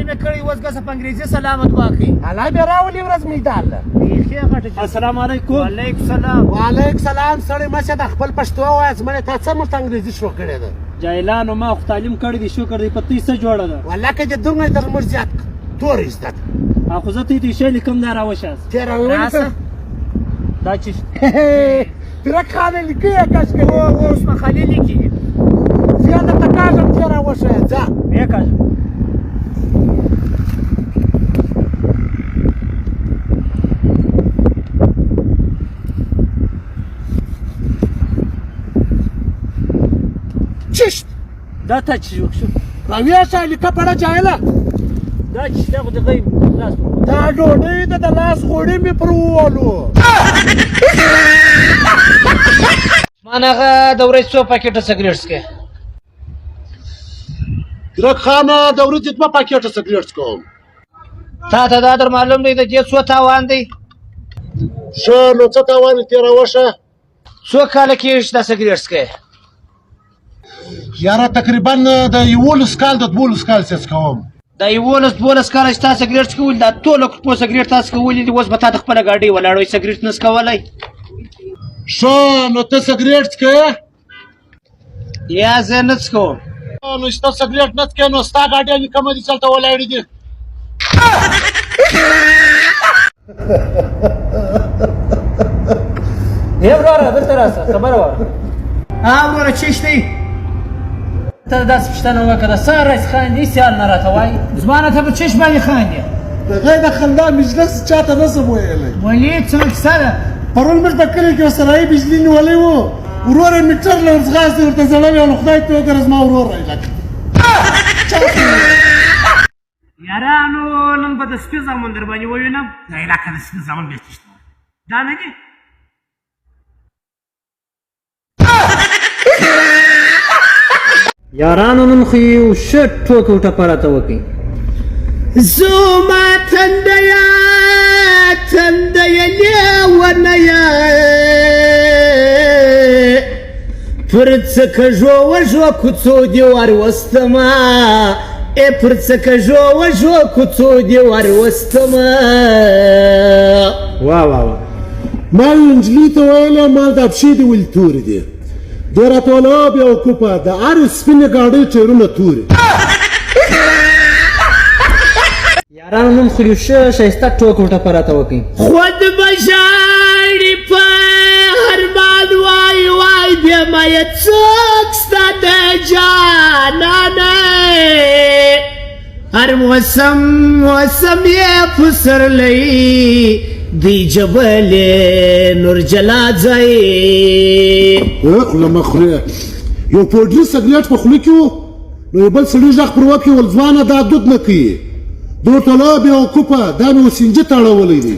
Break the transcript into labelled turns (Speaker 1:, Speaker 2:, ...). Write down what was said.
Speaker 1: مې کړی اوس ګسه په انګریزي سلامت واخلي
Speaker 2: الله دې راولي ورځ میدان له
Speaker 1: بیخي غټه
Speaker 3: السلام علیکم.
Speaker 1: وعلیکم سلام.
Speaker 2: وعلیکم سلام. سړی مشه د خپل پښتو وایه زمونې تا څه مرته انګریزي شروع کړې ده
Speaker 3: جاهلانو ما خو تعلیم کړی دی شکر دی په تې څه جوړه ده
Speaker 2: والله که دې دومره در موږ زیات تور زده ده
Speaker 3: خو زه ته شی لیکم دا راوشاست
Speaker 2: تېره ولیکه
Speaker 3: دا چې
Speaker 2: پیرک خانه لیکي یا کش کوي
Speaker 1: اوس ما خالي لیکي
Speaker 2: زه درته کاږم تېره وښیه ځه
Speaker 3: ویې کاږم
Speaker 2: چشت
Speaker 3: دا ته چې شو
Speaker 2: راویشه لیکه پړه جاهله
Speaker 3: دا چې دا خو د غیب لاس
Speaker 2: دا ډوډۍ ده د لاس غوړي مې پر وولو
Speaker 1: ما هغه د ورځې څو پاکېټه سګرېټ څکې
Speaker 2: پیرک خانه د ورځې 2 پاکېټه سګرېټ څکوم
Speaker 1: تا ته دا در معلوم دی د دې څو تاوان دی
Speaker 2: ښه نو څه تاوان یې تېره وشه
Speaker 1: څو کاله کېږي دا سګرېټ څکې
Speaker 2: یاره تقریبا د 11 کال د 12 کال څه څکوم
Speaker 1: دا 11-12 کاله چې تا سګرېټ څکولي دا ټوله په سګرېټ تا څکولي دي اوس به تا د خپله ګاډۍ ولاړوي سګرېټ نه څکولی
Speaker 2: ښه نو ته سګرېټ څکې
Speaker 1: یا زه نه څکوم
Speaker 2: نو چې ته سګرېټ نه څکې نو ستا ګاډیانې کومه دي چې هلته ولاړې دي
Speaker 3: ای وروره دلته راسه خبره وه
Speaker 1: وروره چیش دی
Speaker 3: ته داسې پوښتنه وکړه څه راځي خاندي سیال نه راته وایي
Speaker 1: زما نه ته په چش باندې خاندې
Speaker 2: د غیر د خندا مجلس چاته نه شم ویلی
Speaker 1: ولې څه کیسه ده
Speaker 2: پرون موږ په کلي کې سرایي بجلي نیولی و ورور یې میټر له ورځغاستې ورته ځړوي او خدای ته وګوره زما ورور راهیلک
Speaker 1: یارانو نن به د سپي زامن در باندې ووینم
Speaker 2: دا علاقه د سپین زامن بیا چشته
Speaker 1: دا نه دي
Speaker 3: یارانو نن خو یو ښه ټوکه و ټپه راته وکړئ
Speaker 1: زما تندیه لیونیه پر څه کږو وږو کوڅو دې وروستمه پر څه کږو وږو کوڅو دې وروستمه
Speaker 3: واه واه واه
Speaker 2: ما یو نجلۍ ته ویله ما دا پښې دې ولې تورې دي دې راته ویله او بیا وکوپه د هرې سپینې ګاډۍ ټیرونه تورې
Speaker 3: یارانو نن خو یو ښه ښایسته ټوکه و ټپه راته وکړئ
Speaker 1: خود بژاړي په هرمان وای وای بیا ما یې څوک ستا د جانانه هر موسم یې پسرلی دی جبل نور جلا ځای
Speaker 2: خوله مه خورې یو پوډري سګرېټ په خوله کې و نو یو بل سړي غږ پر وکړي ول ځوانه دا دود نه کوي د ورته ویله بیا وکوپه دا مې وسینجه ته اړولی دی